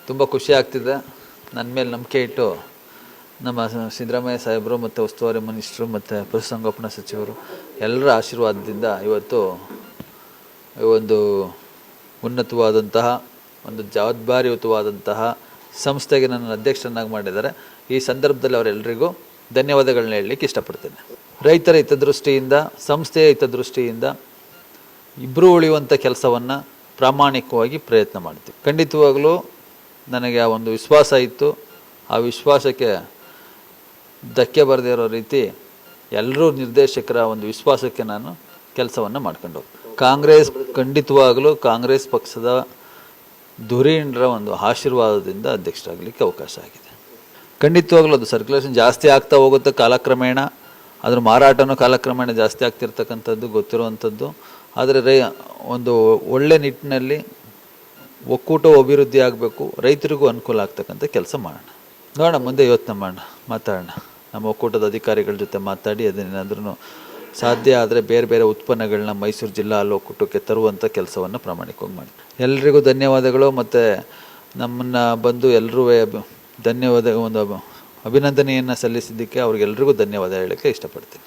ತುಂಬ ಖುಷಿ ಆಗ್ತಿದೆ. ನನ್ನ ಮೇಲೆ ನಂಬಿಕೆ ಇಟ್ಟು ನಮ್ಮ ಸಿದ್ದರಾಮಯ್ಯ ಸಾಹೇಬರು ಮತ್ತು ಉಸ್ತುವಾರಿ ಮಿನಿಸ್ಟ್ರು ಮತ್ತು ಪಶುಸಂಗೋಪನಾ ಸಚಿವರು ಎಲ್ಲರ ಆಶೀರ್ವಾದದಿಂದ ಇವತ್ತು ಒಂದು ಉನ್ನತವಾದಂತಹ ಒಂದು ಜವಾಬ್ದಾರಿಯುತವಾದಂತಹ ಸಂಸ್ಥೆಗೆ ನನ್ನ ಅಧ್ಯಕ್ಷರನ್ನಾಗಿ ಮಾಡಿದ್ದಾರೆ. ಈ ಸಂದರ್ಭದಲ್ಲಿ ಅವರೆಲ್ಲರಿಗೂ ಧನ್ಯವಾದಗಳನ್ನ ಹೇಳಲಿಕ್ಕೆ ಇಷ್ಟಪಡ್ತೇನೆ. ರೈತರ ಹಿತದೃಷ್ಟಿಯಿಂದ, ಸಂಸ್ಥೆಯ ಹಿತದೃಷ್ಟಿಯಿಂದ ಇಬ್ಬರು ಉಳಿಯುವಂಥ ಕೆಲಸವನ್ನು ಪ್ರಾಮಾಣಿಕವಾಗಿ ಪ್ರಯತ್ನ ಮಾಡ್ತೀವಿ. ಖಂಡಿತವಾಗಲೂ ನನಗೆ ಆ ಒಂದು ವಿಶ್ವಾಸ ಇತ್ತು. ಆ ವಿಶ್ವಾಸಕ್ಕೆ ಧಕ್ಕೆ ಬರದೇ ಇರೋ ರೀತಿ ಎಲ್ಲರೂ ನಿರ್ದೇಶಕರ ಒಂದು ವಿಶ್ವಾಸಕ್ಕೆ ನಾನು ಕೆಲಸವನ್ನು ಮಾಡ್ಕೊಂಡು ಕಾಂಗ್ರೆಸ್ ಖಂಡಿತವಾಗಲೂ ಕಾಂಗ್ರೆಸ್ ಪಕ್ಷದ ಧುರೀಣರ ಒಂದು ಆಶೀರ್ವಾದದಿಂದ ಅಧ್ಯಕ್ಷರಾಗಲಿಕ್ಕೆ ಅವಕಾಶ ಆಗಿದೆ. ಖಂಡಿತವಾಗಲೂ ಅದು ಸರ್ಕ್ಯುಲೇಷನ್ ಜಾಸ್ತಿ ಆಗ್ತಾ ಹೋಗುತ್ತೆ ಕಾಲಕ್ರಮೇಣ, ಅದ್ರ ಮಾರಾಟನೂ ಕಾಲಕ್ರಮೇಣ ಜಾಸ್ತಿ ಆಗ್ತಿರ್ತಕ್ಕಂಥದ್ದು ಗೊತ್ತಿರುವಂಥದ್ದು. ಆದರೆ ಒಂದು ಒಳ್ಳೆ ನಿಟ್ಟಿನಲ್ಲಿ ಒಕ್ಕೂಟ ಅಭಿವೃದ್ಧಿ ಆಗಬೇಕು, ರೈತರಿಗೂ ಅನುಕೂಲ ಆಗ್ತಕ್ಕಂಥ ಕೆಲಸ ಮಾಡೋಣ. ನೋಡೋಣ, ಮುಂದೆ ಯೋಚನೆ ಮಾಡೋಣ, ಮಾತಾಡೋಣ. ನಮ್ಮ ಒಕ್ಕೂಟದ ಅಧಿಕಾರಿಗಳ ಜೊತೆ ಮಾತಾಡಿ ಅದನ್ನೇನಾದ್ರೂ ಸಾಧ್ಯ ಆದರೆ ಬೇರೆ ಬೇರೆ ಉತ್ಪನ್ನಗಳನ್ನ ಮೈಸೂರು ಜಿಲ್ಲಾ ಹಾಲು ಒಕ್ಕೂಟಕ್ಕೆ ತರುವಂಥ ಕೆಲಸವನ್ನು ಪ್ರಾಮಾಣಿಕವಾಗಿ ಮಾಡಿ. ಎಲ್ರಿಗೂ ಧನ್ಯವಾದಗಳು. ಮತ್ತು ನಮ್ಮನ್ನು ಬಂದು ಎಲ್ಲರೂ ಧನ್ಯವಾದ ಒಂದು ಅಭಿನಂದನೆಯನ್ನು ಸಲ್ಲಿಸಿದ್ದಕ್ಕೆ ಅವ್ರಿಗೆಲ್ರಿಗೂ ಧನ್ಯವಾದ ಹೇಳೋಕ್ಕೆ ಇಷ್ಟಪಡ್ತೀನಿ.